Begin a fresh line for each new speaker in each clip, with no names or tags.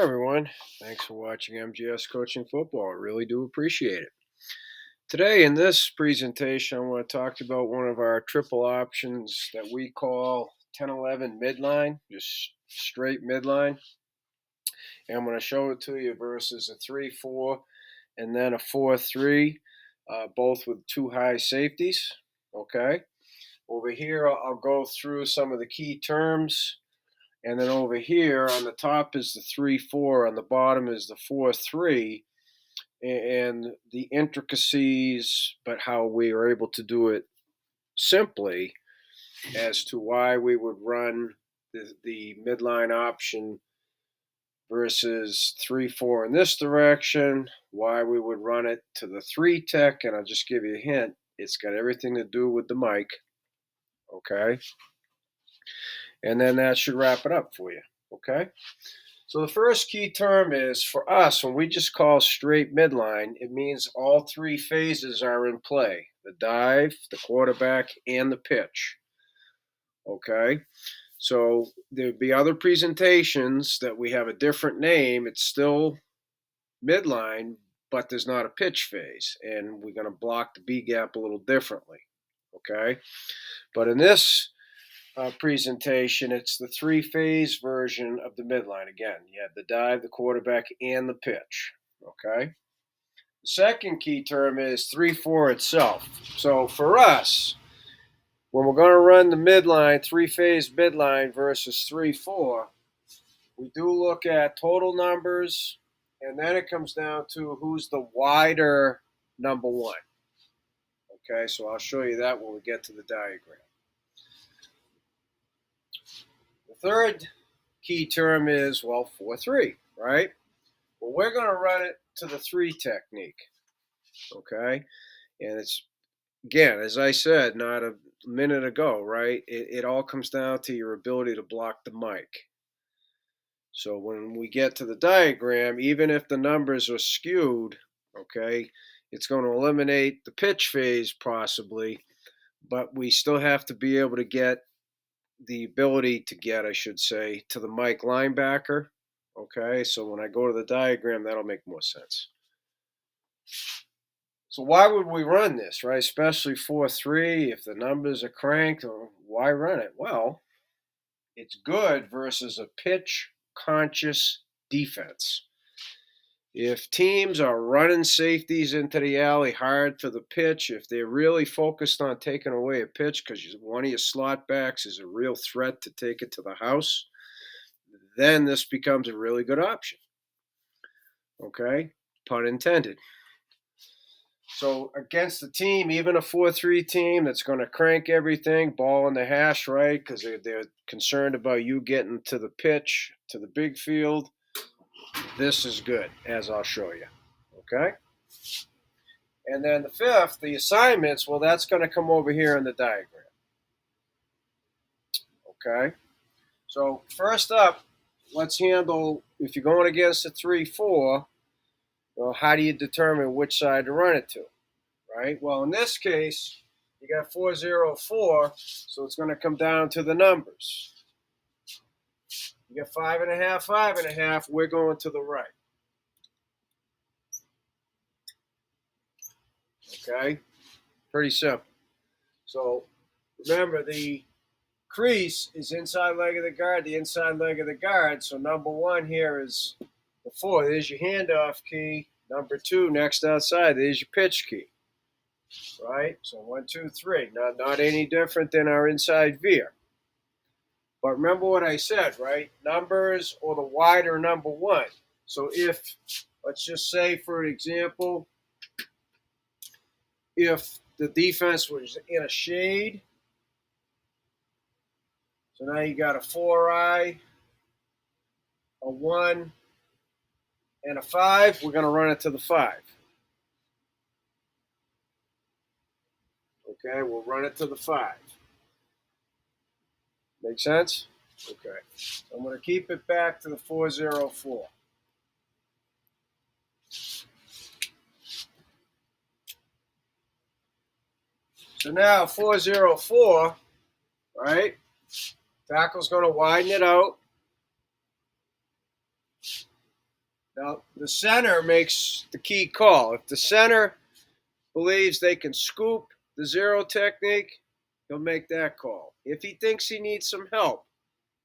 Everyone. Thanks for watching MGS Coaching Football. I really do appreciate it. Today, in this presentation, I want to talk about one of our triple options that we call 10-11 midline, just straight midline. And I'm going to show it to you versus a 3-4 and then a 4-3, both with two high safeties. Okay. Over here, I'll go through some of the key terms. And then over here on the top is the 3-4, on the bottom is the 4-3, and the intricacies, but how we are able to do it simply as to why we would run the midline option versus 3-4 in this direction, why we would run it to the 3 tech, and I'll just give you a hint. It's got everything to do with the mic, okay? And then that should wrap it up for you, okay? So the first key term is, for us, when we just call straight midline, it means all three phases are in play: the dive, the quarterback, and the pitch, okay? So there'd be other presentations that we have a different name. It's still midline, but there's not a pitch phase, and we're going to block the B gap a little differently, okay? But in this presentation, it's the three-phase version of the midline. Again, you have the dive, the quarterback, and the pitch. Okay. The second key term is 3-4 itself. So for us, when we're going to run the midline, three-phase midline versus 3-4, we do look at total numbers, and then it comes down to who's the wider number one. Okay, so I'll show you that when we get to the diagram. The third key term is, 4-3, right? Well, we're going to run it to the 3 technique, okay? And it's, again, as I said not a minute ago, right? It all comes down to your ability to block the mic. So when we get to the diagram, even if the numbers are skewed, okay, it's going to eliminate the pitch phase possibly, but we still have to be able to get the ability to get, I should say, to the mic linebacker. Okay, so when I go to the diagram, that'll make more sense. So why would we run this, right? Especially 4-3, if the numbers are cranked, why run it? Well, it's good versus a pitch-conscious defense. If teams are running safeties into the alley hard for the pitch, if they're really focused on taking away a pitch because one of your slot backs is a real threat to take it to the house, then this becomes a really good option. Okay? Pun intended. So against the team, even a 4-3 team that's going to crank everything, ball in the hash, right, because they're concerned about you getting to the pitch, to the big field, this is good, as I'll show you, okay? And then the fifth, the assignments, well, that's going to come over here in the diagram, okay? So first up, let's handle, if you're going against a 3-4, well, how do you determine which side to run it to, right? Well, in this case, you got 4-0-4, so it's going to come down to the numbers. You got 5.5, 5.5, we're going to the right. Okay? Pretty simple. So remember, the crease is inside leg of the guard, the inside leg of the guard. So number one here is the 4. There's your handoff key. Number 2, next outside, there's your pitch key. Right? So 1, 2, 3. Not any different than our inside veer. But remember what I said, right? Numbers or the wider number 1. So if, let's just say, for example, if the defense was in a shade, so now you got a 4-eye, a 1, and a 5, we're going to run it to the 5. Okay, we'll run it to the 5. Make sense? Okay. So I'm going to keep it back to the 4-0-4. So now 4-0-4, right? Tackle's going to widen it out. Now, the center makes the key call. If the center believes they can scoop the zero technique, he'll make that call. If he thinks he needs some help,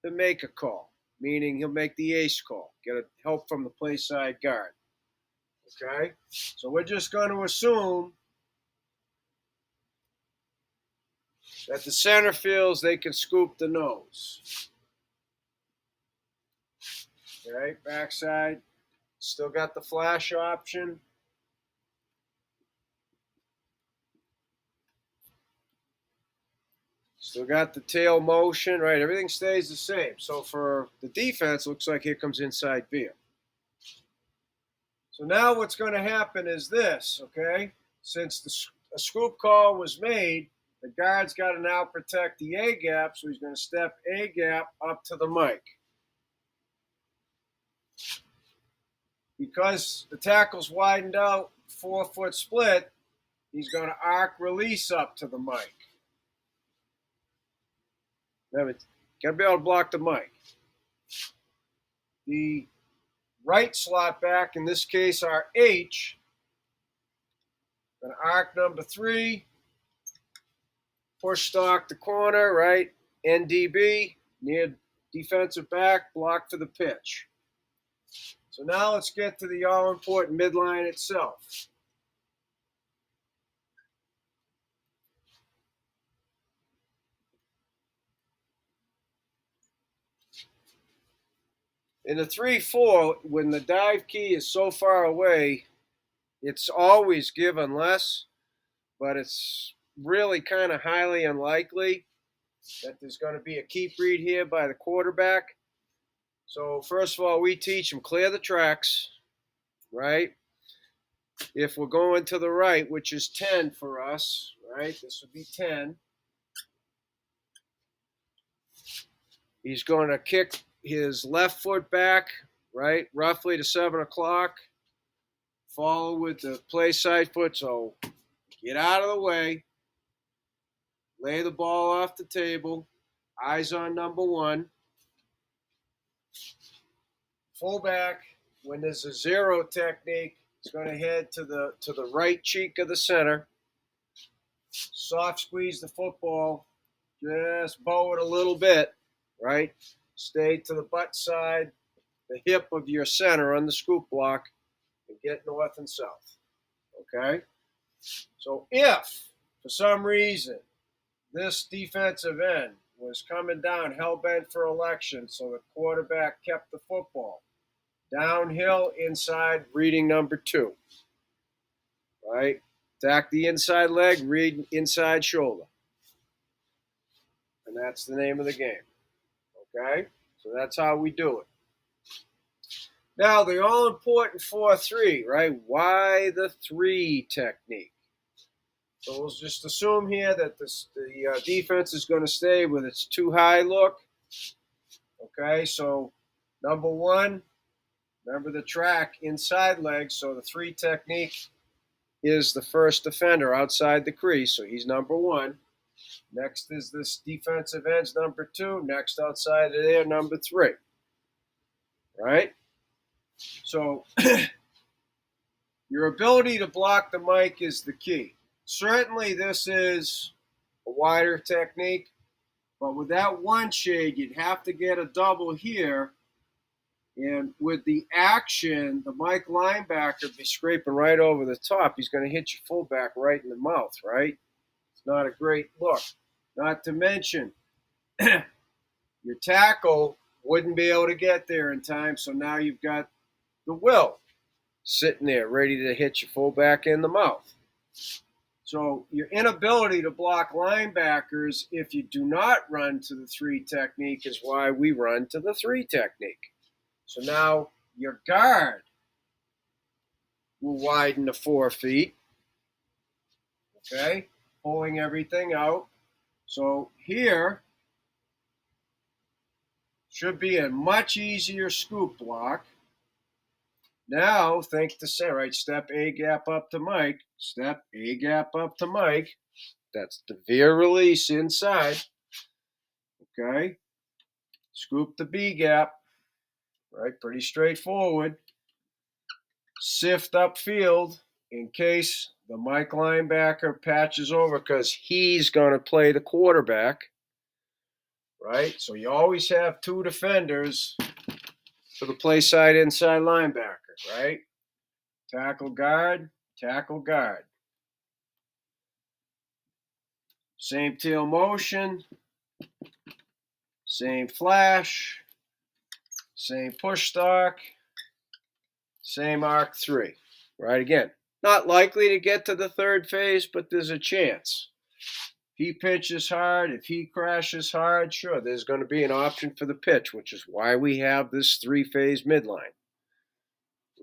he'll make a call, meaning he'll make the ace call, get a help from the play side guard. Okay? So we're just going to assume that the center feels they can scoop the nose. Okay, backside, still got the flash option. Still got the tail motion, right? Everything stays the same. So for the defense, looks like here comes inside veer. So now what's going to happen is this, okay? Since a scoop call was made, the guard's got to now protect the A gap, so he's going to step A gap up to the mic. Because the tackle's widened out, 4-foot split, he's going to arc release up to the mic. Remember, got to be able to block the mic. The right slot back, in this case our H, going to arc number 3, push stock the corner, right? NDB, near defensive back, block for the pitch. So now let's get to the all-important midline itself. In the 3-4, when the dive key is so far away, it's always given less, but it's really kind of highly unlikely that there's going to be a keep read here by the quarterback. So first of all, we teach them clear the tracks, right? If we're going to the right, which is 10 for us, right? This would be 10. He's going to kick his left foot back, right, roughly to 7 o'clock. Follow with the play side foot. So get out of the way. Lay the ball off the table. Eyes on number 1. Fullback, when there's a zero technique, is going to head to the right cheek of the center. Soft squeeze the football. Just bow it a little bit, right? Stay to the butt side, the hip of your center on the scoop block, and get north and south. Okay? So if, for some reason, this defensive end was coming down hell-bent for election, so the quarterback kept the football, downhill, inside, reading number 2. Right? Attack the inside leg, read inside shoulder. And that's the name of the game. Okay? So that's how we do it. Now, the all-important 4-3, right? Why the 3 technique? So we'll just assume here that the defense is going to stay with its too high look. Okay, so number 1, remember the track, inside leg, so the 3 technique is the first defender outside the crease, so he's number 1. Next is this defensive end's number 2. Next outside of there, number 3. Right? So your ability to block the mic is the key. Certainly this is a wider technique, but with that 1 shade, you'd have to get a double here. And with the action, the Mike linebacker would be scraping right over the top. He's going to hit your fullback right in the mouth, right? It's not a great look. Not to mention, your tackle wouldn't be able to get there in time, so now you've got the will sitting there ready to hit your fullback in the mouth. So your inability to block linebackers if you do not run to the 3 technique is why we run to the 3 technique. So now your guard will widen to 4 feet, okay, pulling everything out. So here should be a much easier scoop block. Now think the same, right? Step A gap up to Mike. Step A gap up to Mike. That's the veer release inside. Okay. Scoop the B gap. Right? Pretty straightforward. sift upfield in case the Mike linebacker patches over, because he's going to play the quarterback, right? So you always have two defenders for the play side inside linebacker, right? Tackle guard, tackle guard. Same tail motion, same flash, same push stock, same arc 3, right? Again, not likely to get to the third phase, but there's a chance. If he pitches hard, if he crashes hard, sure, there's going to be an option for the pitch, which is why we have this 3-phase midline.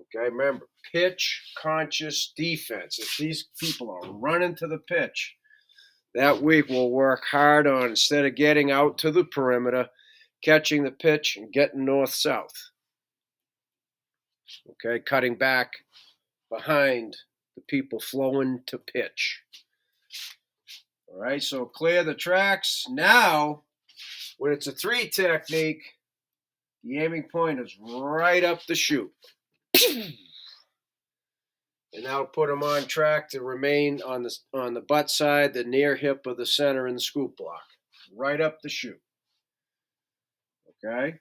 Okay, remember, pitch conscious defense. If these people are running to the pitch, that week we'll work hard on, instead of getting out to the perimeter, catching the pitch and getting north-south. Okay, cutting back behind the people flowing to pitch. All right, so clear the tracks. Now, when it's a 3 technique, the aiming point is right up the chute. And that'll put them on track to remain on the butt side, the near hip of the center in the scoop block. Right up the chute. Okay?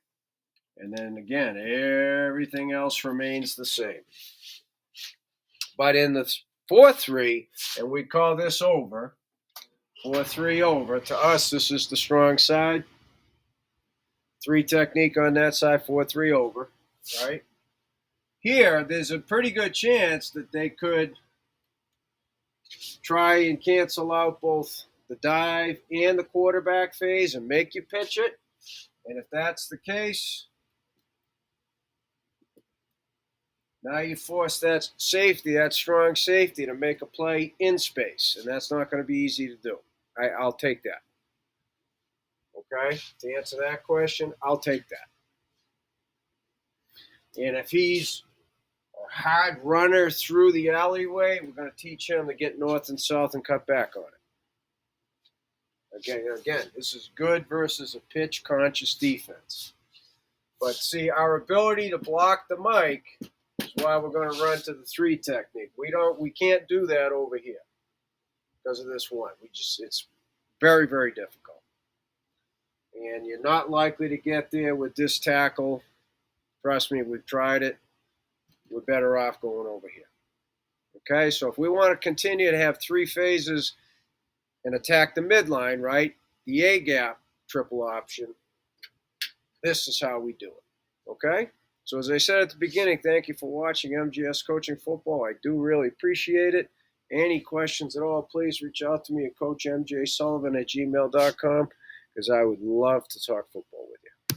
And then again, everything else remains the same. But in the 4-3, and we call this over, 4-3 over, to us this is the strong side. 3 technique on that side, 4-3 over, right? Here, there's a pretty good chance that they could try and cancel out both the dive and the quarterback phase and make you pitch it. And if that's the case, now you force that safety, that strong safety, to make a play in space. And that's not going to be easy to do. I'll take that. Okay? To answer that question, I'll take that. And if he's a hard runner through the alleyway, we're going to teach him to get north and south and cut back on it. Again, this is good versus a pitch-conscious defense. But see, our ability to block the mic is why we're going to run to the 3 technique. We can't do that over here because of this one. It's very, very difficult. And you're not likely to get there with this tackle. Trust me, we've tried it. We're better off going over here. Okay, so if we want to continue to have 3 phases and attack the midline, right, the A-gap triple option, this is how we do it. Okay? So as I said at the beginning, thank you for watching MGS Coaching Football. I do really appreciate it. Any questions at all, please reach out to me at CoachMJSullivan@gmail.com, because I would love to talk football.